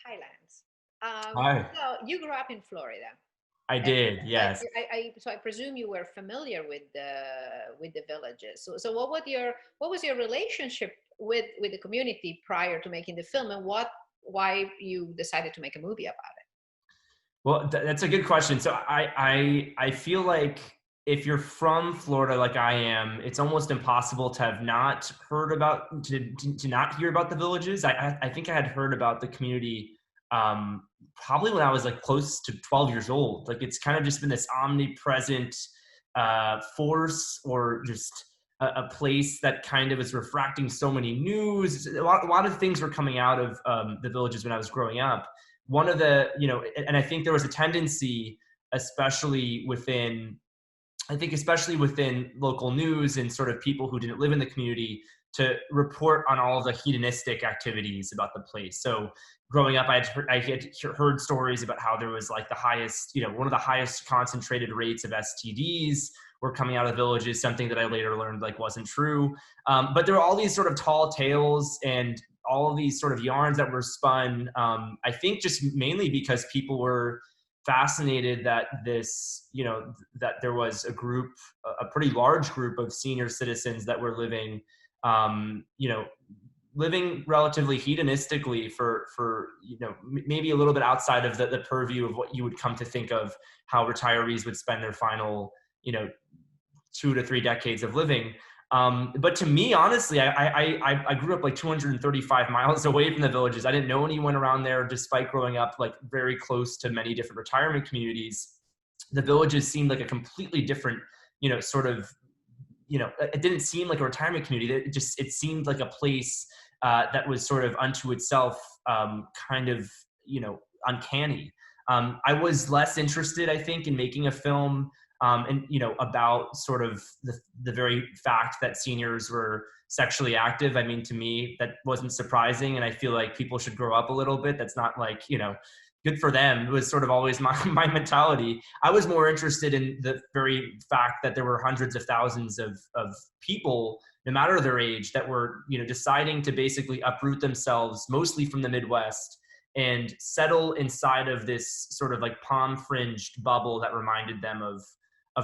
Highlands. Hi. So you grew up in Florida. I And did, so yes. so I presume you were familiar with the villages. So what was your relationship with the community prior to making the film, and why you decided to make a movie about it? Well, that's a good question. So I feel like if you're from Florida like I am, it's almost impossible to have not heard about to not hear about the villages. I think I had heard about the community probably when I was like close to 12 years old. Like it's kind of just been this omnipresent force, or just a place that kind of is refracting so many news. A lot of things were coming out of the villages when I was growing up. One of the, and I think there was a tendency, especially within, I think especially within local news and sort of people who didn't live in the community, to report on all of the hedonistic activities about the place. So growing up, I had heard stories about how there was like the highest, one of the highest concentrated rates of STDs were coming out of villages, something that I later learned like wasn't true. But there were all these sort of tall tales and all of these sort of yarns that were spun. I think just mainly because people were fascinated that that there was a pretty large group of senior citizens that were living, um, you know, living relatively hedonistically for maybe a little bit outside of the purview of what you would come to think of how retirees would spend their final, 2 to 3 decades of living. But to me, honestly, I grew up like 235 miles away from the villages. I didn't know anyone around there, despite growing up like very close to many different retirement communities. The villages seemed like a completely different, sort of, it didn't seem like a retirement community. It seemed like a place that was sort of unto itself, kind of, uncanny. I was less interested, I think, in making a film, and about sort of the very fact that seniors were sexually active. I mean, to me, that wasn't surprising, and I feel like people should grow up a little bit. That's not like, good for them. It was sort of always my mentality. I was more interested in the very fact that there were hundreds of thousands of people, no matter their age, that were, deciding to basically uproot themselves, mostly from the Midwest, and settle inside of this sort of like palm fringed bubble that reminded them of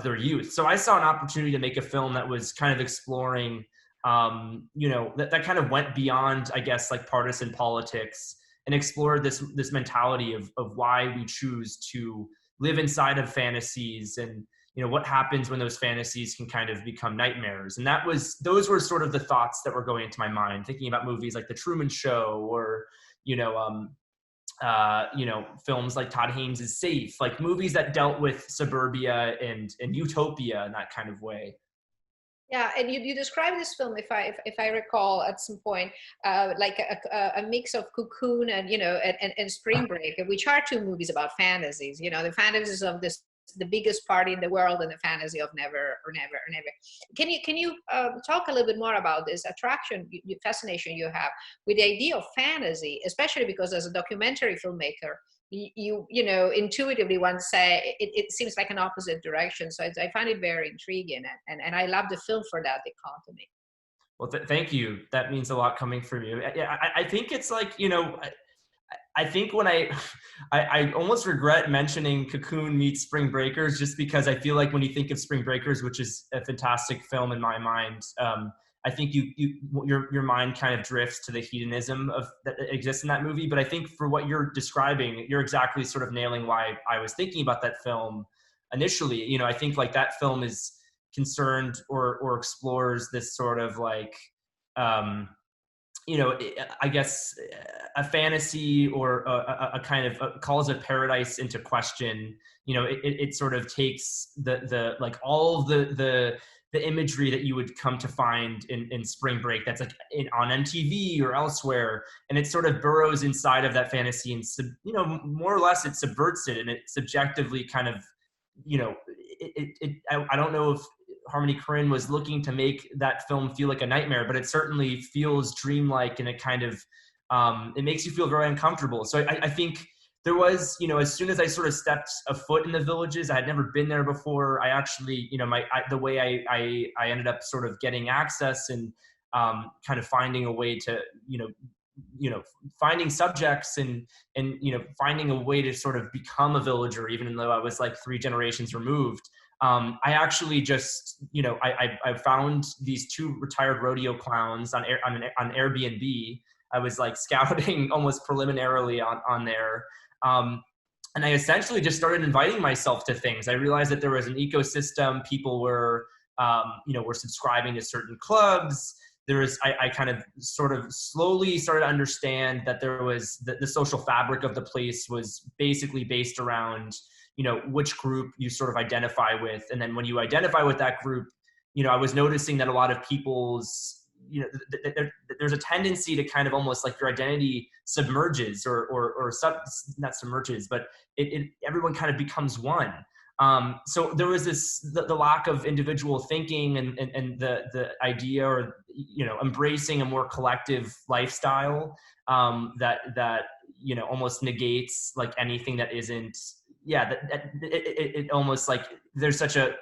their youth. So I saw an opportunity to make a film that was kind of exploring, that kind of went beyond, I guess, like partisan politics, and explored this mentality of why we choose to live inside of fantasies, and what happens when those fantasies can kind of become nightmares. And those were sort of the thoughts that were going into my mind, thinking about movies like The Truman Show, or you know um, films like Todd Haynes' Safe, like movies that dealt with suburbia and utopia in that kind of way. Yeah, and you described this film, if I recall, at some point, like a mix of Cocoon and and Spring Break, which are two movies about fantasies. The fantasies of the biggest party in the world, and the fantasy of never or never or never. Can you talk a little bit more about this attraction, fascination you have with the idea of fantasy, especially because as a documentary filmmaker, intuitively one say it seems like an opposite direction. So I find it very intriguing, and I love the film for that dichotomy. Well, thank you. That means a lot coming from you. Yeah, I think it's like, I think when I almost regret mentioning Cocoon meets Spring Breakers, just because I feel like when you think of Spring Breakers, which is a fantastic film in my mind, I think your mind kind of drifts to the hedonism of that exists in that movie. But I think for what you're describing, you're exactly sort of nailing why I was thinking about that film initially. I think like that film is concerned or explores this sort of like, I guess a fantasy, or a kind of calls a paradise into question. It sort of takes the like all of the imagery that you would come to find in Spring Break, that's like on MTV or elsewhere, and it sort of burrows inside of that fantasy, and more or less it subverts it, and it subjectively kind of, I don't know if Harmony Korine was looking to make that film feel like a nightmare, but it certainly feels dreamlike, and it kind of, it makes you feel very uncomfortable. So I think there was, as soon as I sort of stepped a foot in the villages, I had never been there before. I actually, the way I ended up sort of getting access, and kind of finding a way to, finding subjects and finding a way to sort of become a villager, even though I was like 3 generations removed. I actually just, I found these 2 retired rodeo clowns on Airbnb. I was like scouting almost preliminarily on there. And I essentially just started inviting myself to things. I realized that there was an ecosystem. People were, were subscribing to certain clubs. I kind of sort of slowly started to understand that there was the social fabric of the place was basically based around, which group you sort of identify with. And then when you identify with that group, I was noticing that a lot of people's, there's a tendency to kind of almost like your identity submerges not submerges, but everyone kind of becomes one. So there was the lack of individual thinking and the idea or, embracing a more collective lifestyle, that almost negates like anything that isn't, it almost like there's such a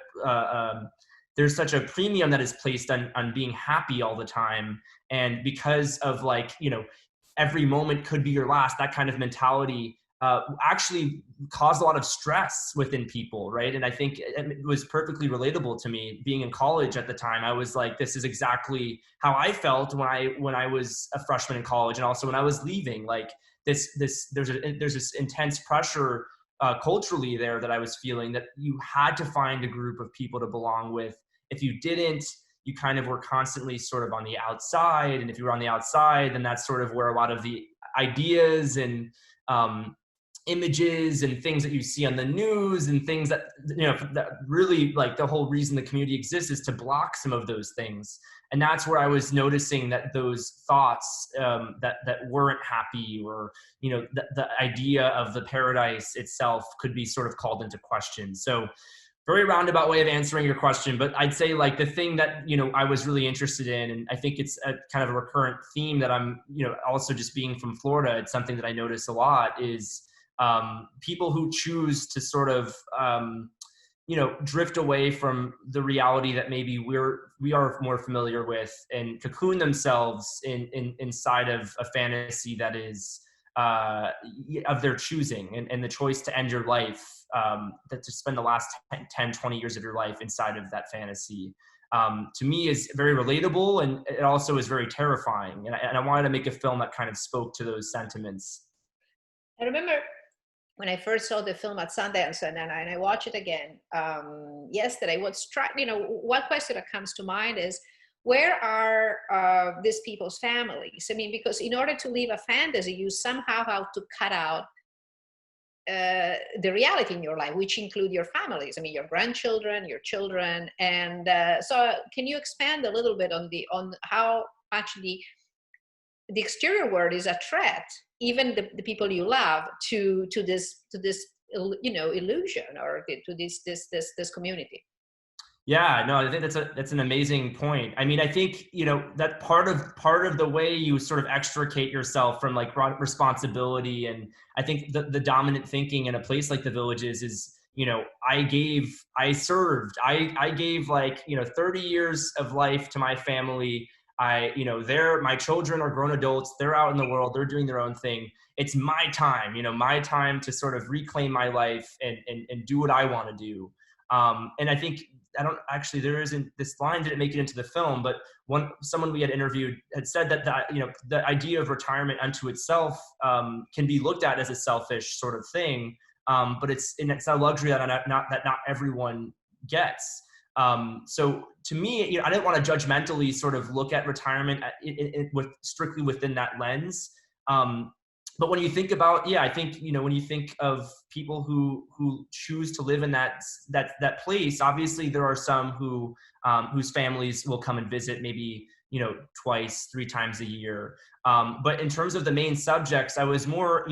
premium that is placed on being happy all the time. And because of like, every moment could be your last, that kind of mentality actually caused a lot of stress within people, right? And I think it was perfectly relatable to me being in college at the time. I was like, this is exactly how I felt when I was a freshman in college, and also when I was leaving. Like there's this intense pressure culturally there that I was feeling, that you had to find a group of people to belong with. If you didn't, you kind of were constantly sort of on the outside. And if you were on the outside, then that's sort of where a lot of the ideas and images and things that you see on the news and things that, that really, like, the whole reason the community exists is to block some of those things. And that's where I was noticing that those thoughts that weren't happy, or, the idea of the paradise itself could be sort of called into question. So very roundabout way of answering your question, but I'd say like the thing that, I was really interested in, and I think it's a kind of a recurrent theme that I'm, also just being from Florida, it's something that I notice a lot, is people who choose to sort of, drift away from the reality that maybe we are more familiar with, and cocoon themselves inside of a fantasy that is of their choosing, and the choice to end your life, that to spend the last 10, 20 years of your life inside of that fantasy, to me is very relatable, and it also is very terrifying. And I wanted to make a film that kind of spoke to those sentiments. I remember when I first saw the film at Sundance, and I watched it again yesterday, what question that comes to mind is, where are these people's families? I mean, because in order to live a fantasy, you somehow have to cut out the reality in your life, which include your families. I mean, your grandchildren, your children. And so can you expand a little bit on how actually the exterior world is a threat, even the people you love, to this illusion, or to this community? Yeah, no, I think that's an amazing point. I mean, I think, that part of the way you sort of extricate yourself from like responsibility, and I think the dominant thinking in a place like the Villages is, I gave like, 30 years of life to my family. My children are grown adults. They're out in the world. They're doing their own thing. It's my time, my time to sort of reclaim my life and do what I want to do. And I think, this line didn't make it into the film, but someone we had interviewed had said that the idea of retirement unto itself can be looked at as a selfish sort of thing, but it's a luxury that not everyone gets. So to me, I didn't want to judgmentally sort of look at retirement strictly within that lens. But when you think about, I think, when you think of people who choose to live in that place, obviously there are some whose families will come and visit maybe, twice, 3 times a year. But in terms of the main subjects, I was more,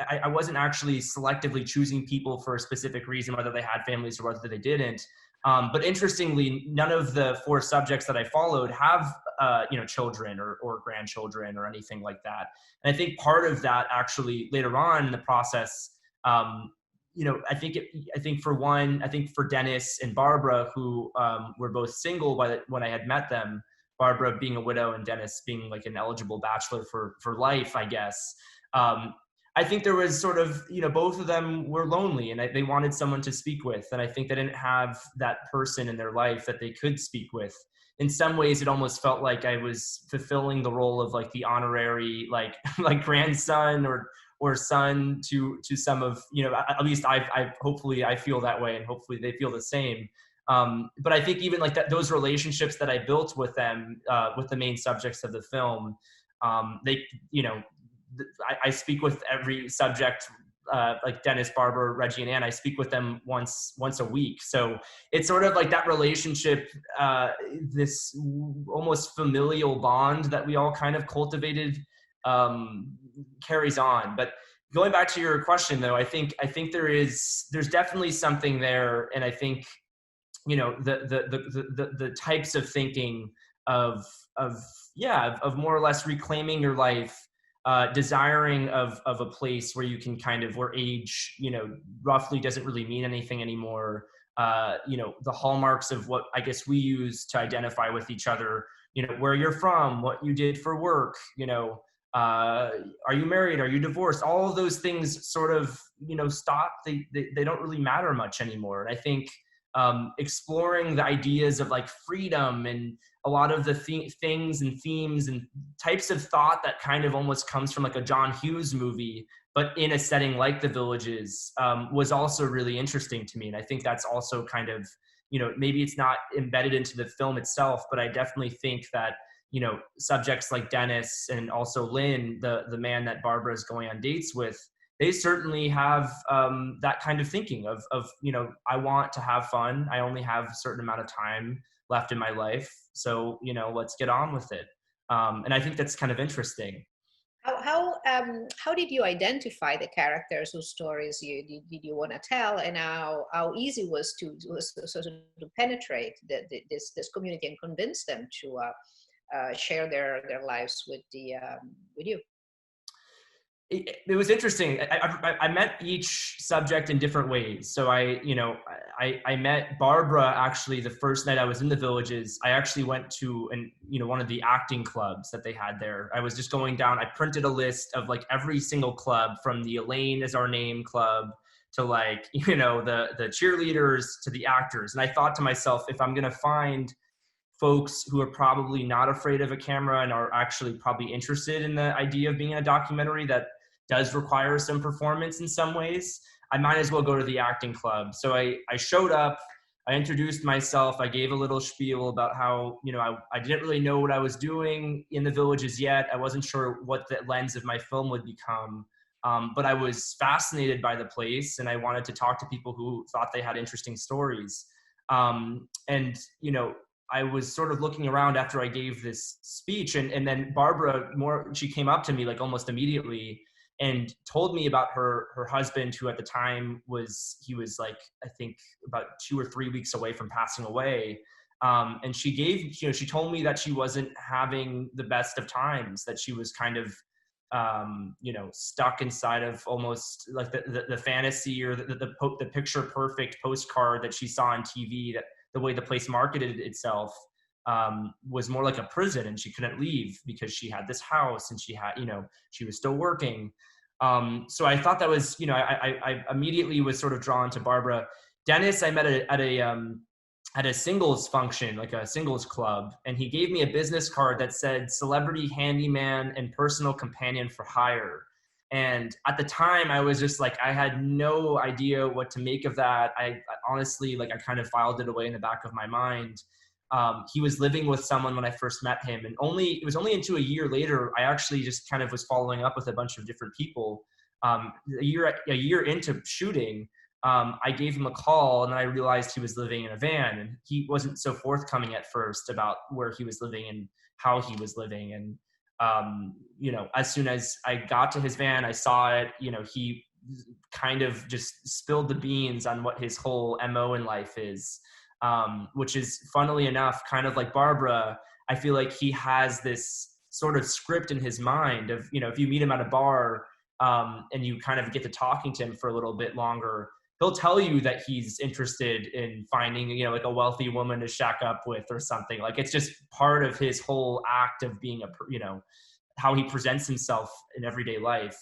I wasn't actually selectively choosing people for a specific reason, whether they had families or whether they didn't. But interestingly, none of the 4 subjects that I followed have, children or grandchildren or anything like that. And I think part of that actually later on in the process, I think for Dennis and Barbara, who were both single when I had met them, Barbara being a widow and Dennis being like an eligible bachelor for life, I guess. I think there was sort of, both of them were lonely and they wanted someone to speak with. And I think they didn't have that person in their life that they could speak with. In some ways, it almost felt like I was fulfilling the role of like the honorary, like grandson or son to some of, at least I've hopefully I feel that way, and hopefully they feel the same. But I think even like that, those relationships that I built with them, with the main subjects of the film, they, I speak with every subject, like Dennis, Barbara, Reggie, and Ann. I speak with them once a week. So it's sort of like that relationship, this almost familial bond that we all kind of cultivated, carries on. But going back to your question, though, I think there's definitely something there, and I think the types of thinking of more or less reclaiming your life, desiring of a place where you can where age, roughly doesn't really mean anything anymore. The hallmarks of what I guess we use to identify with each other, where you're from, what you did for work, are you married? Are you divorced? All of those things sort of, stop. They don't really matter much anymore. And I think exploring the ideas of like freedom and a lot of the things and themes and types of thought that kind of almost comes from like a John Hughes movie, but in a setting like The Villages, was also really interesting to me. And I think that's also kind of, maybe it's not embedded into the film itself, but I definitely think that, subjects like Dennis and also Lynn, the man that Barbara is going on dates with, they certainly have that kind of thinking of, I want to have fun. I only have a certain amount of time left in my life. So, let's get on with it. And I think that's kind of interesting. How did you identify the characters whose stories did you want to tell, and how easy was to penetrate this community and convince them to share their lives with you? It was interesting. I met each subject in different ways. So I met Barbara actually the first night I was in The Villages. I actually went to one of the acting clubs that they had there. I was just going down. I printed a list of like every single club, from the Elaine is Our Name club to like, the cheerleaders to the actors. And I thought to myself, if I'm going to find folks who are probably not afraid of a camera and are actually probably interested in the idea of being in a documentary that does require some performance in some ways, I might as well go to the acting club. So I showed up, I introduced myself, I gave a little spiel about how, I didn't really know what I was doing in The Villages yet. I wasn't sure what the lens of my film would become. But I was fascinated by the place, and I wanted to talk to people who thought they had interesting stories. And I was sort of looking around after I gave this speech, and then Barbara she came up to me like almost immediately and told me about her husband, who at the time was like, I think about 2 or 3 weeks away from passing away. And she told me that she wasn't having the best of times, that she was kind of, stuck inside of almost like the fantasy or the picture perfect postcard that she saw on TV, that the way the place marketed itself was more like a prison, and she couldn't leave because she had this house and she had, she was still working. So I thought that was, I immediately was sort of drawn to Barbara. Dennis, I met at a singles function, like a singles club, and he gave me a business card that said celebrity handyman and personal companion for hire. And at the time I was just like, I had no idea what to make of that. I honestly, like, I kind of filed it away in the back of my mind. He was living with someone when I first met him, and it was only into a year later, I actually just kind of was following up with a bunch of different people. A year into shooting, I gave him a call, and then I realized he was living in a van, and he wasn't so forthcoming at first about where he was living and how he was living. And, as soon as I got to his van, I saw it, he kind of just spilled the beans on what his whole MO in life is, which is, funnily enough, kind of like Barbara. I feel like he has this sort of script in his mind of, if you meet him at a bar, and you kind of get to talking to him for a little bit longer, he'll tell you that he's interested in finding, you know, like a wealthy woman to shack up with or something. Like, it's just part of his whole act of being you know, how he presents himself in everyday life.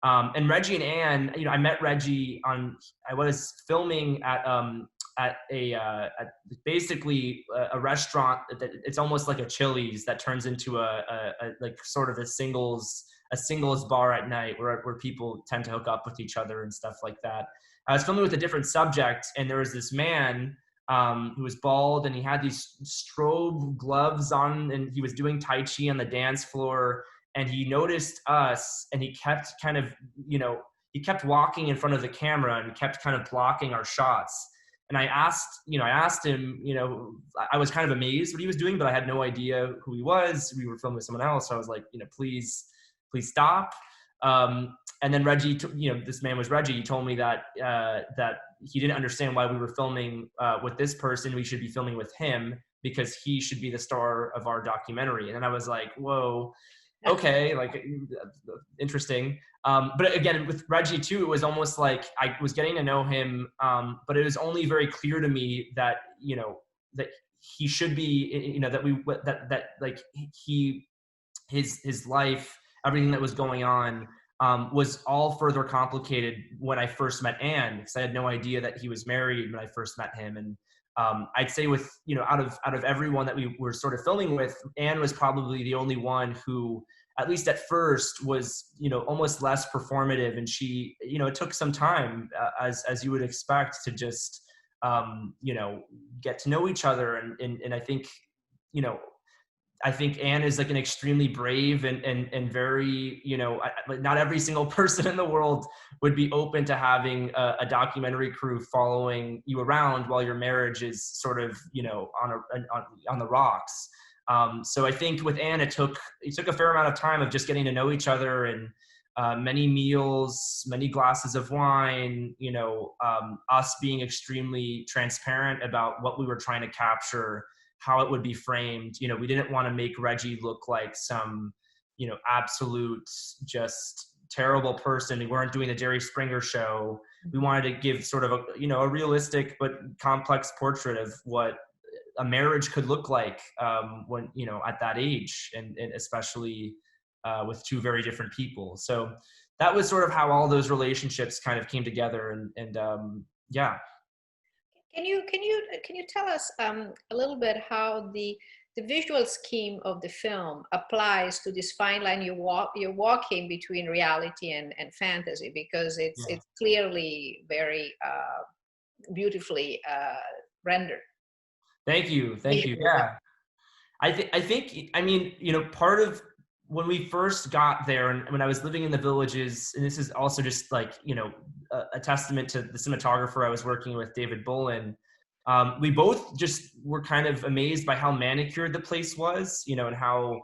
And Reggie and Anne, you know, I met Reggie I was filming at basically a restaurant that it's almost like a Chili's that turns into a like sort of a singles bar at night where people tend to hook up with each other and stuff like that. I was filming with a different subject, and there was this man who was bald, and he had these strobe gloves on, and he was doing Tai Chi on the dance floor, and he noticed us, and he kept kind of, you know, he kept walking in front of the camera and kept kind of blocking our shots. And I asked him, you know, I was kind of amazed what he was doing, but I had no idea who he was. We were filming with someone else. So I was like, you know, please stop. And then Reggie, you know, this man was Reggie. He told me that he didn't understand why we were filming with this person. We should be filming with him because he should be the star of our documentary. And then I was like, whoa, okay, like, interesting. But again, with Reggie too, it was almost like I was getting to know him, but it was only very clear to me that, you know, that he should be, you know, that like his life, everything that was going on, was all further complicated when I first met Anne, because I had no idea that he was married when I first met him. And I'd say with, you know, out of everyone that we were sort of filming with, Anne was probably the only one who, at least at first, was, you know, almost less performative. And she, you know, it took some time, as you would expect, to just, you know, get to know each other. And I think, you know, I think Anne is like an extremely brave and very, you know, not every single person in the world would be open to having a documentary crew following you around while your marriage is sort of, you know, on the rocks. So I think with Anne, it took a fair amount of time of just getting to know each other, and many meals, many glasses of wine, you know, us being extremely transparent about what we were trying to capture, how it would be framed. You know, we didn't want to make Reggie look like some, you know, absolute just terrible person. We weren't doing the Jerry Springer show. We wanted to give sort of a, you know, a realistic but complex portrait of what a marriage could look like when, you know, at that age, and especially with two very different people. So that was sort of how all those relationships kind of came together. And yeah. Can you tell us a little bit how the visual scheme of the film applies to this fine line you're walking between reality and fantasy? Because it's clearly very beautifully rendered. Thank you. Yeah, I think I mean, you know, part of when we first got there, and when I was living in the villages, and this is also just like, you know, a testament to the cinematographer I was working with, David Bullen. We both just were kind of amazed by how manicured the place was, you know, and how,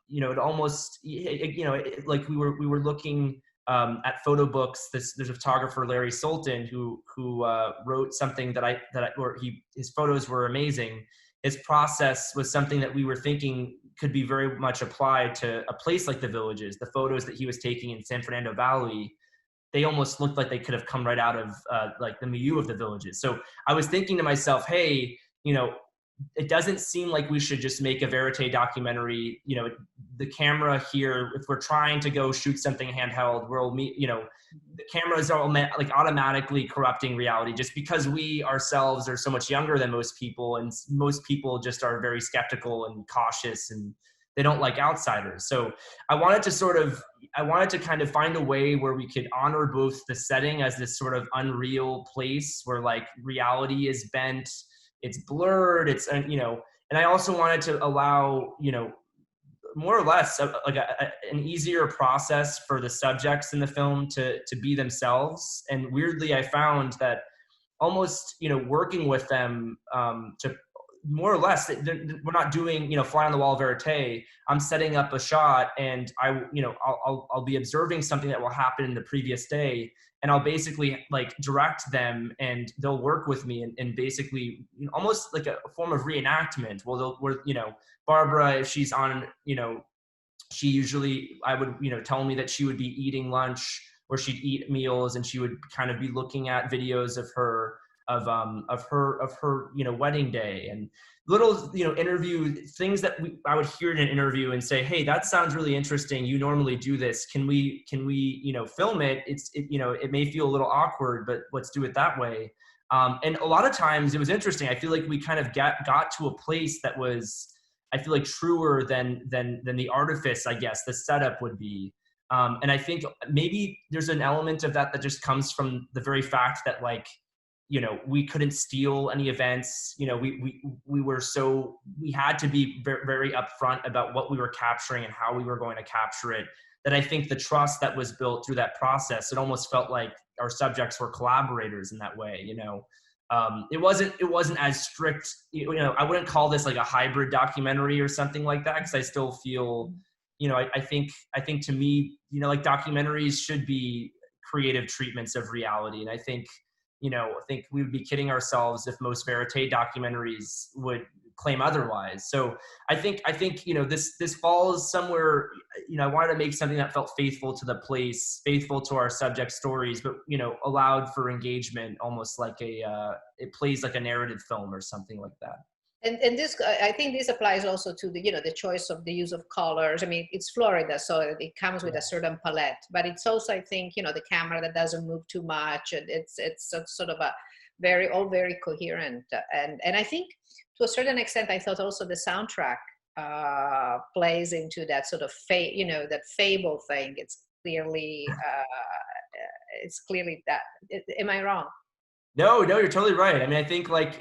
you know, it almost, you know, like we were looking at photo books. There's a photographer, Larry Sultan, who wrote something his photos were amazing. His process was something that we were thinking could be very much applied to a place like the villages. The photos that he was taking in San Fernando Valley, they almost looked like they could have come right out of like the milieu of the villages. So I was thinking to myself, hey, you know, it doesn't seem like we should just make a verite documentary. You know, the camera here, if we're trying to go shoot something handheld, you know, the cameras are like automatically corrupting reality, just because we ourselves are so much younger than most people, and most people just are very skeptical and cautious, and they don't like outsiders. So I wanted to kind of find a way where we could honor both the setting as this sort of unreal place where like reality is bent, it's blurred, it's, you know, and I also wanted to allow, you know, more or less an easier process for the subjects in the film to be themselves. And weirdly, I found that almost, you know, working with them to more or less, we're not doing, you know, fly on the wall verite. I'm setting up a shot, and I'll be observing something that will happen in the previous day, and I'll basically like direct them, and they'll work with me, and basically, you know, almost like a form of reenactment. Well, you know, Barbara, if she's on, you know, I would, you know, tell me that she would be eating lunch where she'd eat meals and she would kind of be looking at videos of her wedding day, and little interview things that I would hear in an interview and say, hey, that sounds really interesting, you normally do this, can we film it? It may feel a little awkward, but let's do it that way. And a lot of times it was interesting. I feel like we kind of got to a place that was, I feel like, truer than the artifice, I guess, the setup would be. And I think maybe there's an element of that just comes from the very fact that, like, we couldn't steal any events. We had to be very, very upfront about what we were capturing and how we were going to capture it. That I think the trust that was built through that process, it almost felt like our subjects were collaborators in that way. It wasn't as strict. I wouldn't call this like a hybrid documentary or something like that, because I still feel, I think to me, like, documentaries should be creative treatments of reality, and I think we would be kidding ourselves if most verite documentaries would claim otherwise. So I think this falls somewhere. I wanted to make something that felt faithful to the place, faithful to our subject stories, but allowed for engagement, almost like it plays like a narrative film or something like that. And this, I think this applies also to the choice of the use of colors. I mean, it's Florida, so it comes with a certain palette, but it's also, I think, the camera that doesn't move too much, and it's sort of a very coherent. And I think to a certain extent, I thought also the soundtrack plays into that sort of that fable thing. It's clearly that. Am I wrong? No, you're totally right. I mean, I think, like,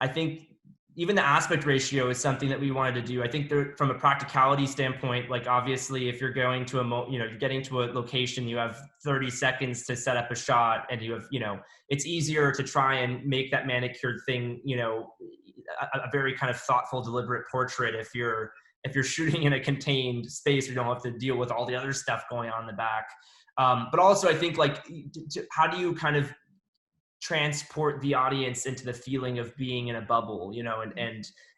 I think even the aspect ratio is something that we wanted to do. I think from a practicality standpoint, like, obviously, if you're going to you're getting to a location, you have 30 seconds to set up a shot, and you have, it's easier to try and make that manicured thing, a very kind of thoughtful, deliberate portrait if you're shooting in a contained space. You don't have to deal with all the other stuff going on in the back. But also, I think, like, how do you kind of transport the audience into the feeling of being in a bubble,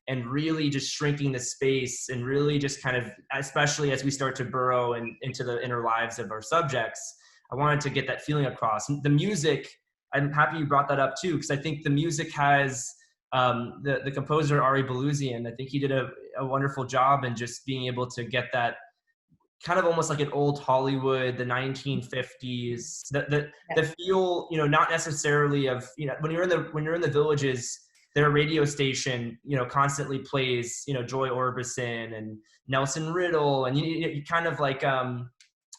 and really just shrinking the space, and really just kind of, especially as we start to burrow into the inner lives of our subjects, I wanted to get that feeling across. The music, I'm happy you brought that up too, because I think the music has the composer Ari Balouzian. I think he did a wonderful job in just being able to get that kind of almost like an old Hollywood, the 1950s, the feel, not necessarily of, when you're in the villages, their radio station, constantly plays, Joy Orbison and Nelson Riddle, and you kind of like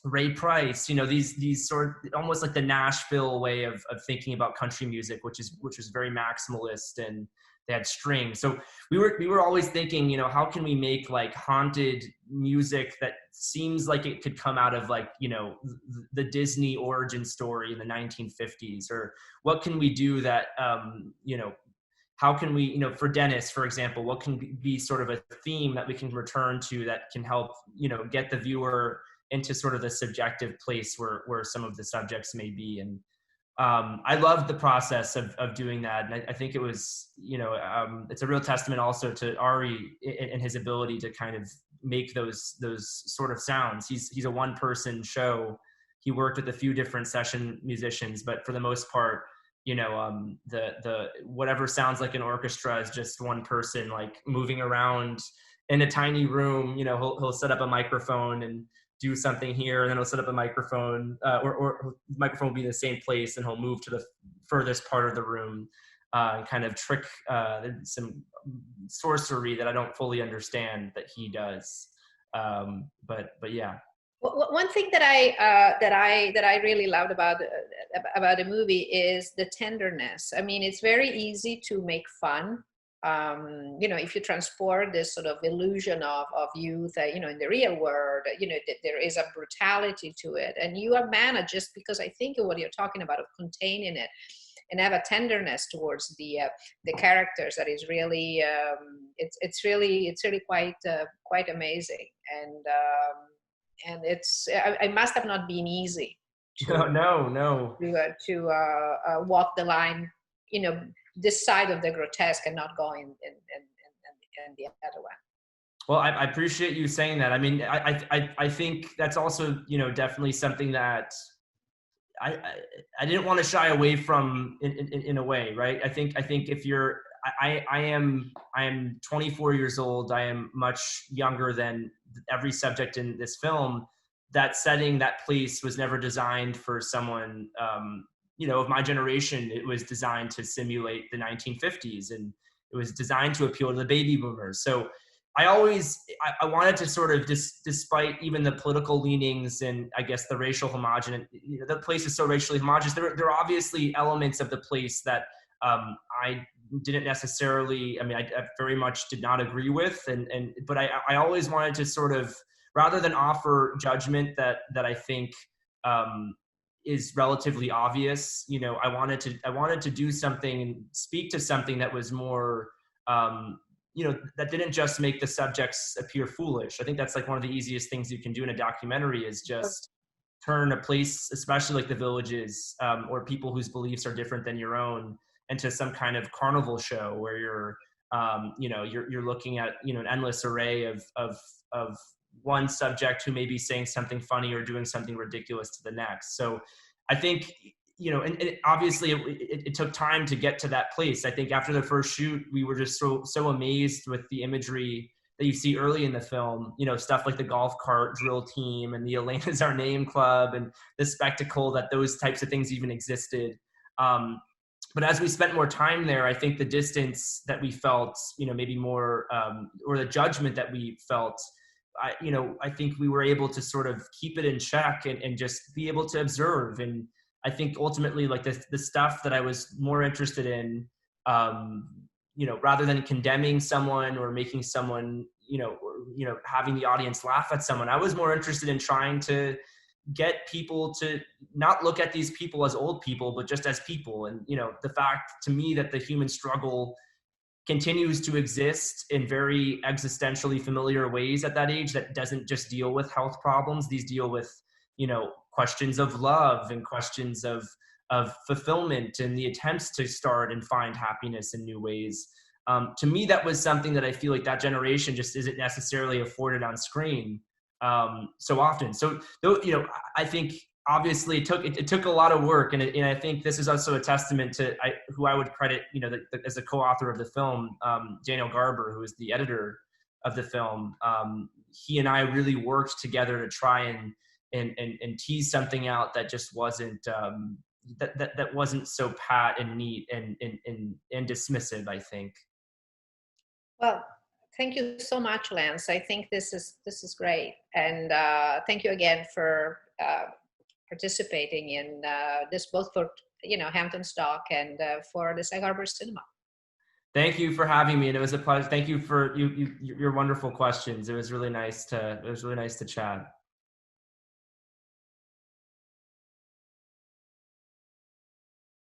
Ray Price, these sort of almost like the Nashville way of thinking about country music, which is very maximalist, and they had strings. So we were always thinking, how can we make, like, haunted music that seems like it could come out of, like, the Disney origin story in the 1950s, or what can we do that, how can we, for Dennis, for example, what can be sort of a theme that we can return to that can help, get the viewer into sort of the subjective place where some of the subjects may be. And I loved the process of doing that. And I think it was, it's a real testament also to Ari and his ability to kind of make those sort of sounds. He's a one-person show. He worked with a few different session musicians, but for the most part, the whatever sounds like an orchestra is just one person, like, moving around in a tiny room. He'll set up a microphone and do something here, and then he'll set up a microphone, or the microphone will be in the same place, and he'll move to the furthest part of the room, and kind of trick some sorcery that I don't fully understand that he does. But yeah. One thing that I really loved about the movie is the tenderness. I mean, it's very easy to make fun. If you transport this sort of illusion of youth, in the real world, there is a brutality to it, and you have managed, just because I think what you're talking about of containing it and have a tenderness towards the characters that is really it's really quite amazing, and it must have not been easy No. to walk the line, this side of the grotesque and not going in the other one. Well, I appreciate you saying that. I mean, I think that's also, you know, definitely something that I, I, I didn't want to shy away from in a way, right? I think if you're, I am 24 years old. I am much younger than every subject in this film. That setting, that place was never designed for someone, you know, of my generation. It was designed to simulate the 1950s, and it was designed to appeal to the baby boomers. So I wanted to sort of, despite even the political leanings and I guess the racial homogenous, you know, the place is so racially homogenous. There are obviously elements of the place that I didn't necessarily, I mean, I very much did not agree with. But I always wanted to sort of, rather than offer judgment that I think um, is relatively obvious, you know, I wanted to do something and speak to something that was more, you know, that didn't just make the subjects appear foolish. I think that's like one of the easiest things you can do in a documentary is just turn a place, especially like the villages, or people whose beliefs are different than your own, into some kind of carnival show where you're, you know, you're looking at, you know, an endless array of one subject who may be saying something funny or doing something ridiculous to the next. So I think, you know, and obviously it took time to get to that place. I think after the first shoot, we were just so amazed with the imagery that you see early in the film, you know, stuff like the golf cart drill team and the Elena's Our Name Club and the spectacle that those types of things even existed. But as we spent more time there, I think the distance that we felt, you know, maybe more, or the judgment that we felt, you know, I think we were able to sort of keep it in check and just be able to observe. And I think ultimately, like the stuff that I was more interested in, you know, rather than condemning someone or making someone, you know, having the audience laugh at someone, I was more interested in trying to get people to not look at these people as old people, but just as people. And, you know, the fact to me that the human struggle continues to exist in very existentially familiar ways at that age, that doesn't just deal with health problems. These deal with, you know, questions of love and questions of fulfillment and the attempts to start and find happiness in new ways. To me, that was something that I feel like that generation just isn't necessarily afforded on screen so often. So, you know, I think obviously it took a lot of work, and I think this is also a testament to who I would credit, you know, as a co-author of the film, Daniel Garber, who is the editor of the film. He and I really worked together to try and tease something out that just wasn't that wasn't so pat and neat and dismissive, I think. Well, thank you so much, Lance. I think this is great, and thank you again for participating in this, both for, you know, Hamptons Doc and for the Sag Harbor Cinema. Thank you for having me, and it was a pleasure. Thank you for your wonderful questions. It was really nice to chat.